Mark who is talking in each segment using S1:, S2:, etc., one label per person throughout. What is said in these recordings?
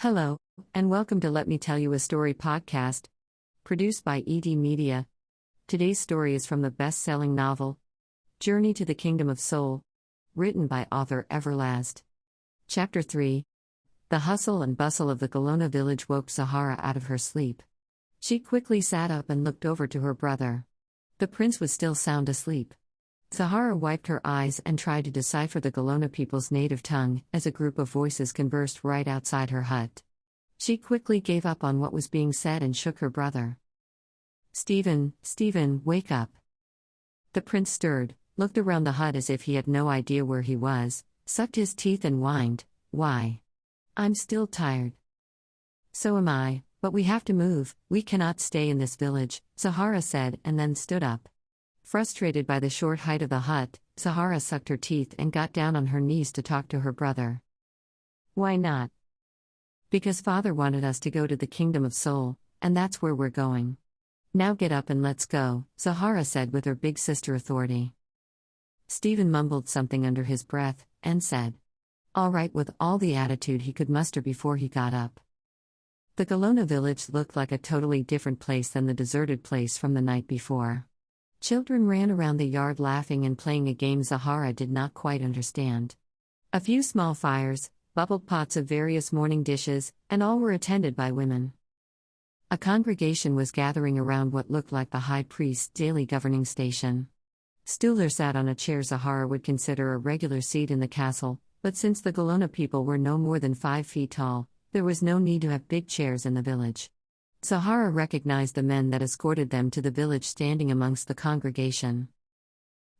S1: Hello, and welcome to Let Me Tell You a Story podcast, produced by ED Media. Today's story is from the best-selling novel, Journey to the Kingdom of Soul, written by Author Everlazt. Chapter 3. The hustle and bustle of the Golona village woke Zahara out of her sleep. She quickly sat up and looked over to her brother. The prince was still sound asleep. Zahara wiped her eyes and tried to decipher the Golona people's native tongue as a group of voices conversed right outside her hut. She quickly gave up on what was being said and shook her brother. Stephen, wake up." The prince stirred, looked around the hut as if he had no idea where he was, sucked his teeth and whined, "Why? I'm still tired." "So am I, but we have to move, we cannot stay in this village," Zahara said and then stood up. Frustrated by the short height of the hut, Zahara sucked her teeth and got down on her knees to talk to her brother. "Why not?" "Because father wanted us to go to the Kingdom of Soul, and that's where we're going. Now get up and let's go," Zahara said with her big sister authority. Stephen mumbled something under his breath, and said, "All right," with all the attitude he could muster before he got up. The Golona village looked like a totally different place than the deserted place from the night before. Children ran around the yard laughing and playing a game Zahara did not quite understand. A few small fires, bubbled pots of various morning dishes, and all were attended by women. A congregation was gathering around what looked like the high priest's daily governing station. Stuhler sat on a chair Zahara would consider a regular seat in the castle, but since the Golona people were no more than 5 feet tall, there was no need to have big chairs in the village. Zahara recognized the men that escorted them to the village standing amongst the congregation.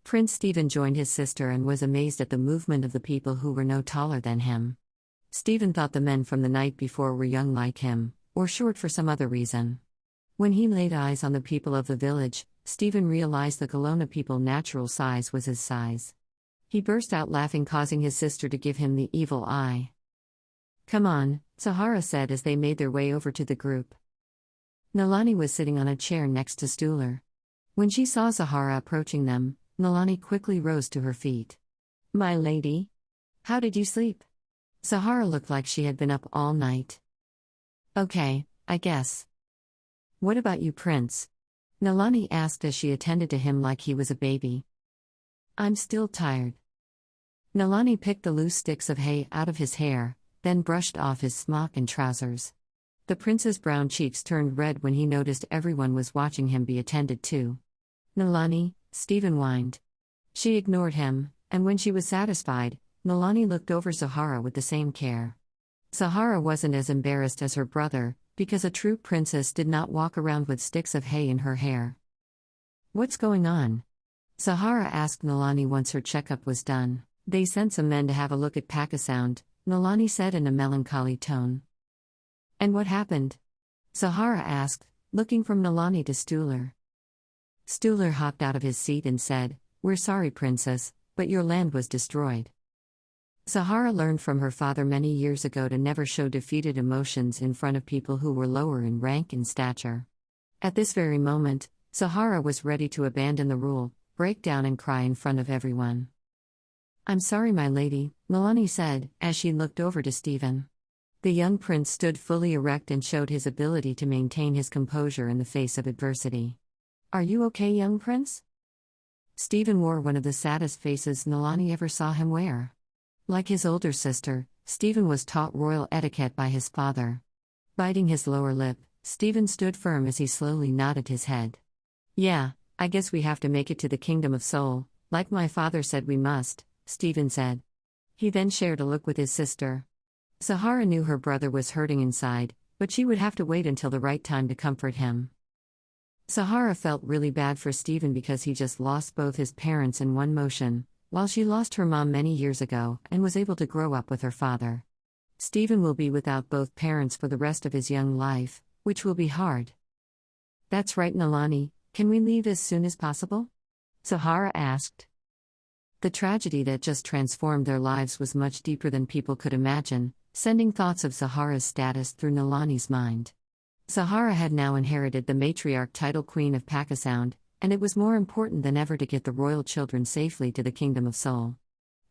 S1: Prince Stephen joined his sister and was amazed at the movement of the people who were no taller than him. Stephen thought the men from the night before were young like him, or short for some other reason. When he laid eyes on the people of the village, Stephen realized the Golona people's natural size was his size. He burst out laughing, causing his sister to give him the evil eye. "Come on," Zahara said as they made their way over to the group. Nalani was sitting on a chair next to Stuhler. When she saw Zahara approaching them, Nalani quickly rose to her feet. "My lady? How did you sleep?" Zahara looked like she had been up all night. "Okay, I guess." "What about you, Prince?" Nalani asked as she attended to him like he was a baby. "I'm still tired." Nalani picked the loose sticks of hay out of his hair, then brushed off his smock and trousers. The prince's brown cheeks turned red when he noticed everyone was watching him be attended to. "Nalani," Stephen whined. She ignored him, and when she was satisfied, Nalani looked over Zahara with the same care. Zahara wasn't as embarrassed as her brother, because a true princess did not walk around with sticks of hay in her hair. "What's going on?" Zahara asked Nalani once her checkup was done. "They sent some men to have a look at Pakistan," Nalani said in a melancholy tone. "And what happened?" Zahara asked, looking from Nalani to Stuhler. Stuhler hopped out of his seat and said, "We're sorry, princess, but your land was destroyed." Zahara learned from her father many years ago to never show defeated emotions in front of people who were lower in rank and stature. At this very moment, Zahara was ready to abandon the rule, break down and cry in front of everyone. "I'm sorry, my lady," Nalani said, as she looked over to Stephen. The young prince stood fully erect and showed his ability to maintain his composure in the face of adversity. "Are you okay, young prince?" Stephen wore one of the saddest faces Nalani ever saw him wear. Like his older sister, Stephen was taught royal etiquette by his father. Biting his lower lip, Stephen stood firm as he slowly nodded his head. "Yeah, I guess we have to make it to the Kingdom of Soul, like my father said we must," Stephen said. He then shared a look with his sister. Zahara knew her brother was hurting inside, but she would have to wait until the right time to comfort him. Zahara felt really bad for Stephen because he just lost both his parents in one motion, while she lost her mom many years ago and was able to grow up with her father. Stephen will be without both parents for the rest of his young life, which will be hard. "That's right, Nalani, can we leave as soon as possible?" Zahara asked. The tragedy that just transformed their lives was much deeper than people could imagine, sending thoughts of Zahara's status through Nalani's mind. Zahara had now inherited the matriarch title Queen of Pakistan, and it was more important than ever to get the royal children safely to the Kingdom of Soul.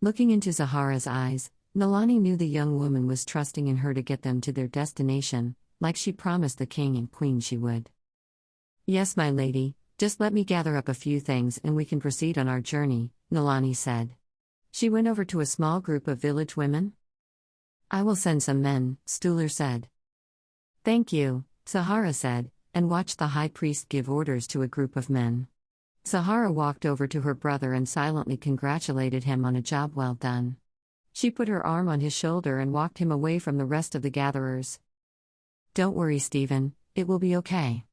S1: Looking into Zahara's eyes, Nalani knew the young woman was trusting in her to get them to their destination, like she promised the king and queen she would. "Yes, my lady, just let me gather up a few things and we can proceed on our journey," Nalani said. She went over to a small group of village women. "I will send some men," Stuhler said. "Thank you," Sahara said, and watched the high priest give orders to a group of men. Sahara walked over to her brother and silently congratulated him on a job well done. She put her arm on his shoulder and walked him away from the rest of the gatherers. "Don't worry, Stephen, it will be okay.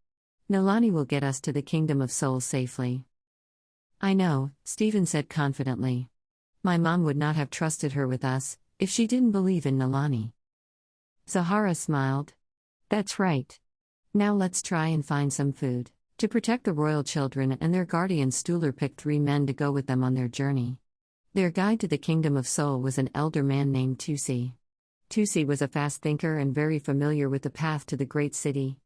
S1: Nalani will get us to the Kingdom of Souls safely." "I know," Stephen said confidently. "My mom would not have trusted her with us, if she didn't believe in Nalani." Sahara smiled. "That's right. Now let's try and find some food." To protect the royal children and their guardian, Stuhler picked 3 men to go with them on their journey. Their guide to the Kingdom of Soul was an elder man named Tusi. Tusi was a fast thinker and very familiar with the path to the great city.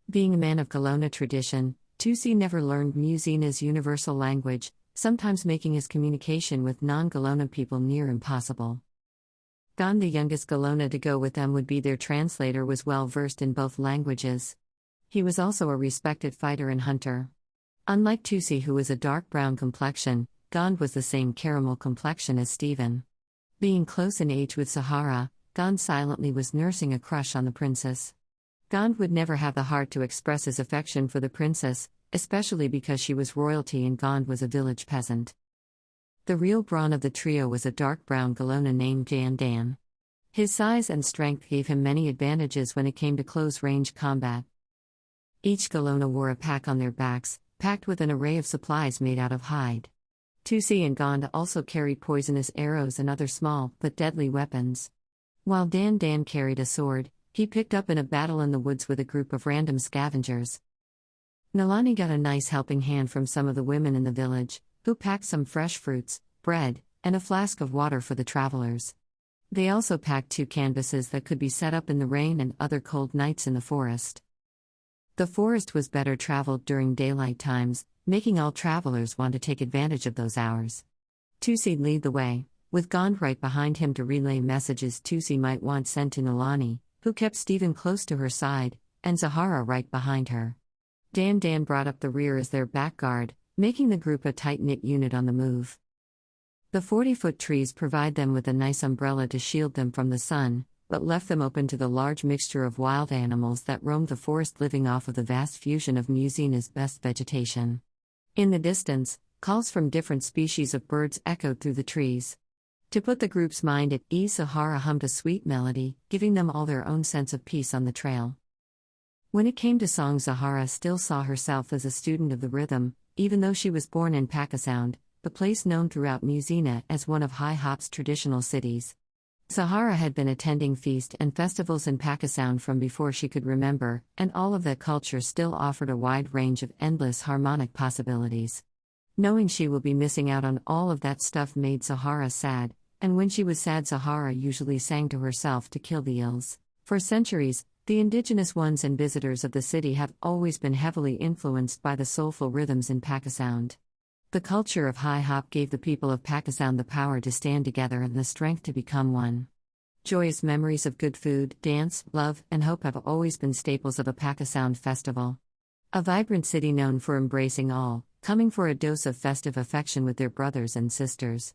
S1: Being a man of Kelowna tradition, Tusi never learned Musina's universal language, sometimes making his communication with non-Kelowna people near impossible. Gond, the youngest Kelowna to go with them would be their translator, was well versed in both languages. He was also a respected fighter and hunter. Unlike Tusi, who was a dark brown complexion, Gond was the same caramel complexion as Stephen. Being close in age with Sahara, Gond silently was nursing a crush on the princess. Gond would never have the heart to express his affection for the princess, especially because she was royalty and Gond was a village peasant. The real brawn of the trio was a dark brown Kelowna named Dan Dan. His size and strength gave him many advantages when it came to close-range combat. Each Kelowna wore a pack on their backs, packed with an array of supplies made out of hide. Tusi and Gond also carried poisonous arrows and other small but deadly weapons. While Dan Dan carried a sword, he picked up in a battle in the woods with a group of random scavengers. Nalani got a nice helping hand from some of the women in the village, who packed some fresh fruits, bread, and a flask of water for the travelers. They also packed 2 canvases that could be set up in the rain and other cold nights in the forest. The forest was better traveled during daylight times, making all travelers want to take advantage of those hours. Tusi lead the way, with Gond right behind him to relay messages Tusi might want sent to Nalani, who kept Stephen close to her side, and Zahara right behind her. Dan Dan brought up the rear as their back guard, making the group a tight-knit unit on the move. The 40-foot trees provide them with a nice umbrella to shield them from the sun, but left them open to the large mixture of wild animals that roamed the forest, living off of the vast fusion of Musina's best vegetation. In the distance, calls from different species of birds echoed through the trees. To put the group's mind at ease, Sahara hummed a sweet melody, giving them all their own sense of peace on the trail. When it came to song, Sahara still saw herself as a student of the rhythm, even though she was born in Pacasound, the place known throughout Musina as one of High Hop's traditional cities. Sahara had been attending feast and festivals in Pacasound from before she could remember, and all of that culture still offered a wide range of endless harmonic possibilities. Knowing she will be missing out on all of that stuff made Sahara sad, and when she was sad, Sahara usually sang to herself to kill the ills. For centuries, the indigenous ones and visitors of the city have always been heavily influenced by the soulful rhythms in Pacasound. The culture of High Hop gave the people of Pacasound the power to stand together and the strength to become one. Joyous memories of good food, dance, love, and hope have always been staples of a Pacasound festival. A vibrant city known for embracing all, coming for a dose of festive affection with their brothers and sisters.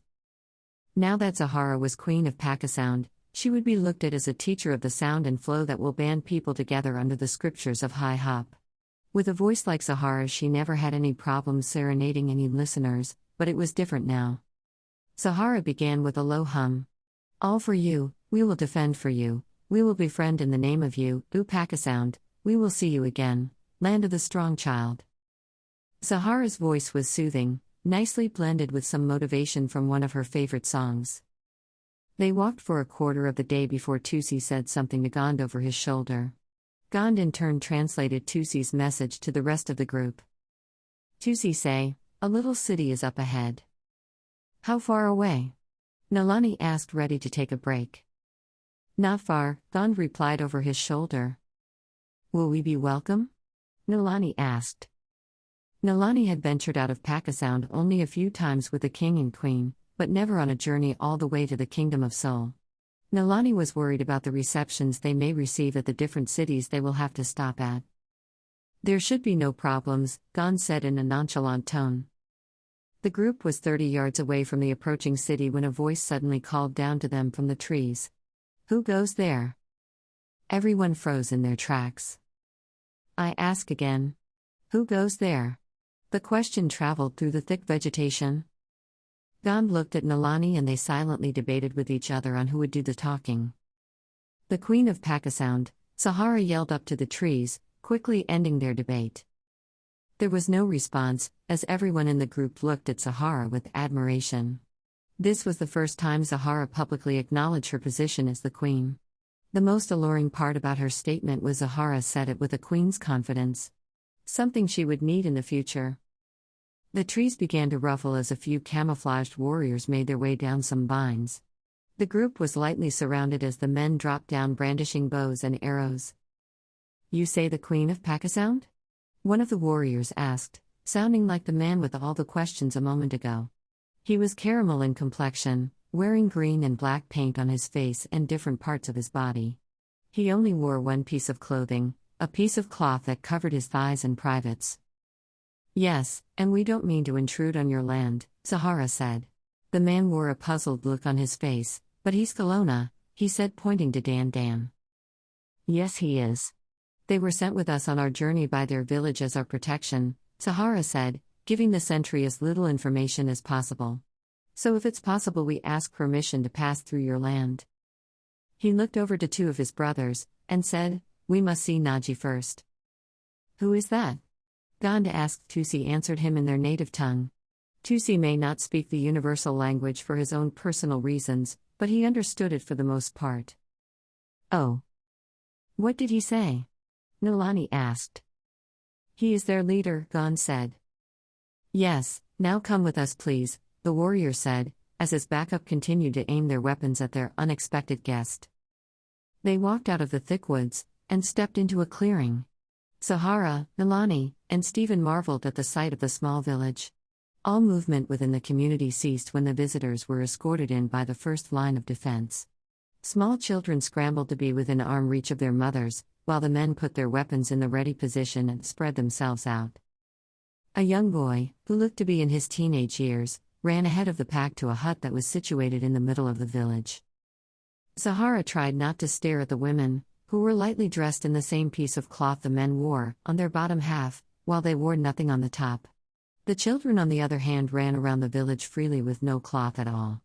S1: Now that Zahara was queen of Pacasound, she would be looked at as a teacher of the sound and flow that will band people together under the scriptures of High Hop. With a voice like Sahara's, she never had any problems serenading any listeners, but it was different now. Sahara began with a low hum. "All for you, we will defend for you, we will befriend in the name of you, Pacasound, we will see you again, land of the strong child." Sahara's voice was soothing, nicely blended with some motivation from one of her favorite songs. They walked for a quarter of the day before Tusi said something to Gond over his shoulder. Gond in turn translated Tusi's message to the rest of the group. Tusi say, "A little city is up ahead." "How far away?" Nalani asked, ready to take a break. "Not far," Gond replied over his shoulder. "Will we be welcome?" Nalani asked. Nalani had ventured out of Pacasound only a few times with the king and queen, but never on a journey all the way to the Kingdom of Soul. Nalani was worried about the receptions they may receive at the different cities they will have to stop at. There should be no problems, Gon said in a nonchalant tone. The group was 30 yards away from the approaching city when a voice suddenly called down to them from the trees. Who goes there? Everyone froze in their tracks. I ask again. Who goes there? The question traveled through the thick vegetation. Gon looked at Nalani and they silently debated with each other on who would do the talking. The Queen of Pakistan, Sahara yelled up to the trees, quickly ending their debate. There was no response, as everyone in the group looked at Sahara with admiration. This was the first time Sahara publicly acknowledged her position as the queen. The most alluring part about her statement was Sahara said it with a queen's confidence. Something she would need in the future. The trees began to ruffle as a few camouflaged warriors made their way down some vines. The group was lightly surrounded as the men dropped down brandishing bows and arrows. You say the Queen of Pakistan? One of the warriors asked, sounding like the man with all the questions a moment ago. He was caramel in complexion, wearing green and black paint on his face and different parts of his body. He only wore one piece of clothing, a piece of cloth that covered his thighs and privates. Yes, and we don't mean to intrude on your land, Sahara said. The man wore a puzzled look on his face, but he's Kelowna, he said pointing to Dan. Yes he is. They were sent with us on our journey by their village as our protection, Sahara said, giving the sentry as little information as possible. So if it's possible we ask permission to pass through your land. He looked over to two of his brothers, and said, we must see Naji first. Who is that? Gond asked. Tusi answered him in their native tongue. Tusi may not speak the universal language for his own personal reasons, but he understood it for the most part. Oh. What did he say? Nalani asked. He is their leader, Gon said. Yes, now come with us please, the warrior said, as his backup continued to aim their weapons at their unexpected guest. They walked out of the thick woods, and stepped into a clearing. Sahara, Nalani, and Stephen marveled at the sight of the small village. All movement within the community ceased when the visitors were escorted in by the first line of defense. Small children scrambled to be within arm reach of their mothers, while the men put their weapons in the ready position and spread themselves out. A young boy, who looked to be in his teenage years, ran ahead of the pack to a hut that was situated in the middle of the village. Sahara tried not to stare at the women, who were lightly dressed in the same piece of cloth the men wore, on their bottom half, while they wore nothing on the top. The children, on the other hand, ran around the village freely with no cloth at all.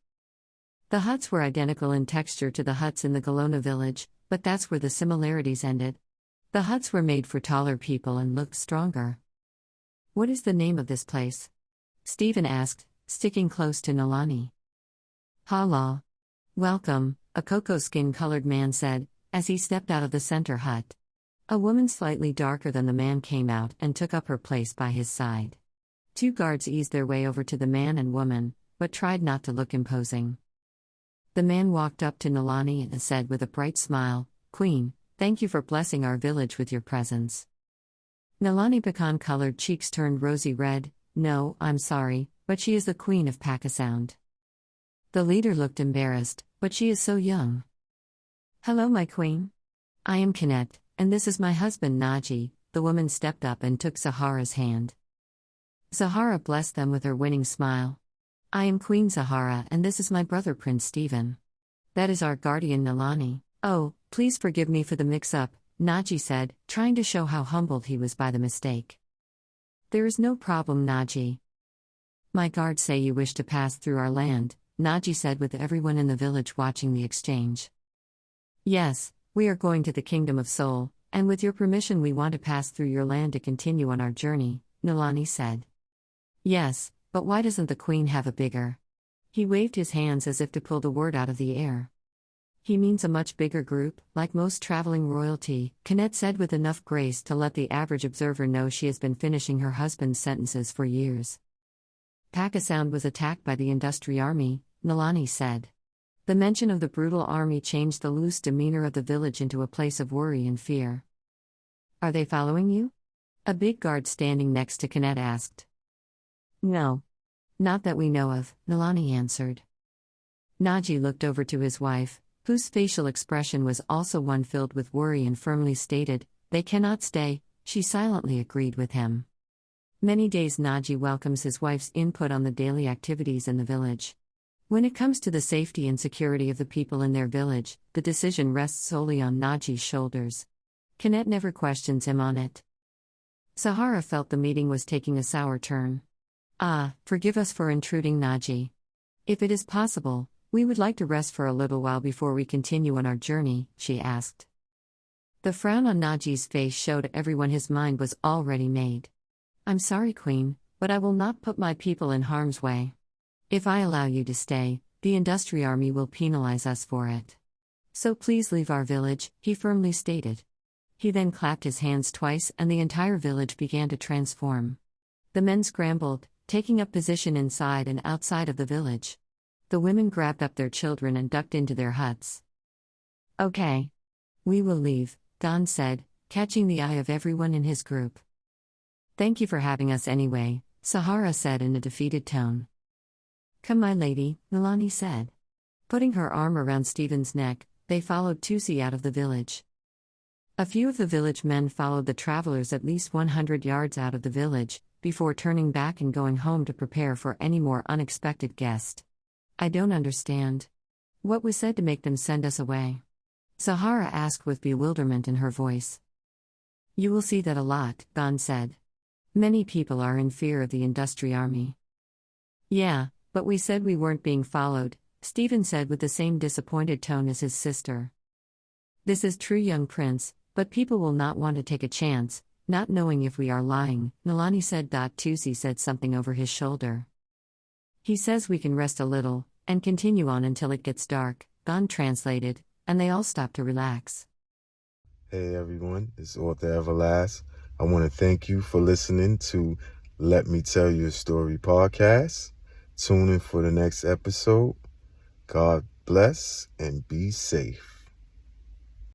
S1: The huts were identical in texture to the huts in the Kelowna village, but that's where the similarities ended. The huts were made for taller people and looked stronger. What is the name of this place? Stephen asked, sticking close to Nalani. Halal. Welcome, a cocoa skin-colored man said, as he stepped out of the center hut. A woman slightly darker than the man came out and took up her place by his side. Two guards eased their way over to the man and woman, but tried not to look imposing. The man walked up to Nalani and said with a bright smile, Queen, thank you for blessing our village with your presence. Nalani pecan-colored cheeks turned rosy red. No, I'm sorry, but she is the Queen of Pakistan. The leader looked embarrassed, but she is so young. Hello my queen. I am Kinet, and this is my husband Naji. The woman stepped up and took Sahara's hand. Sahara blessed them with her winning smile. I am Queen Sahara and this is my brother Prince Stephen. That is our guardian Nalani. Oh, please forgive me for the mix-up, Naji said, trying to show how humbled he was by the mistake. There is no problem, Naji. My guards say you wish to pass through our land, Naji said with everyone in the village watching the exchange. Yes, we are going to the Kingdom of Seoul, and with your permission we want to pass through your land to continue on our journey, Nalani said. Yes, but why doesn't the Queen have a bigger? He waved his hands as if to pull the word out of the air. He means a much bigger group, like most traveling royalty, Kinet said with enough grace to let the average observer know she has been finishing her husband's sentences for years. Pakistan was attacked by the Industry Army, Nalani said. The mention of the brutal army changed the loose demeanor of the village into a place of worry and fear. Are they following you? A big guard standing next to Kinet asked. No. Not that we know of, Nalani answered. Naji looked over to his wife. whose facial expression was also one filled with worry and firmly stated, "They cannot stay," she silently agreed with him. Many days Naji welcomes his wife's input on the daily activities in the village. When it comes to the safety and security of the people in their village, the decision rests solely on Naji's shoulders. Kinet never questions him on it. Sahara felt the meeting was taking a sour turn. Forgive us for intruding, Naji. If it is possible, we would like to rest for a little while before we continue on our journey, she asked. The frown on Naji's face showed everyone his mind was already made. I'm sorry, Queen, but I will not put my people in harm's way. If I allow you to stay, the industry army will penalize us for it. So please leave our village, he firmly stated. He then clapped his hands twice and the entire village began to transform. The men scrambled, taking up position inside and outside of the village. The women grabbed up their children and ducked into their huts. Okay. We will leave, Don said, catching the eye of everyone in his group. Thank you for having us anyway, Sahara said in a defeated tone. Come, my lady, Nilani said. Putting her arm around Stephen's neck, they followed Tusi out of the village. A few of the village men followed the travelers at least 100 yards out of the village, before turning back and going home to prepare for any more unexpected guest. I don't understand. What was said to make them send us away? Sahara asked with bewilderment in her voice. You will see that a lot, Gon said. Many people are in fear of the industry army. Yeah, but we said we weren't being followed, Stephen said with the same disappointed tone as his sister. This is true, young prince, but people will not want to take a chance, not knowing if we are lying, Nilani said. Tusi said something over his shoulder. He says we can rest a little, and continue on until it gets dark, Gon translated, and they all stopped to relax.
S2: Hey everyone, it's Author Everlazt. I want to thank you for listening to Let Me Tell You a Story podcast. Tune in for the next episode. God bless and be safe.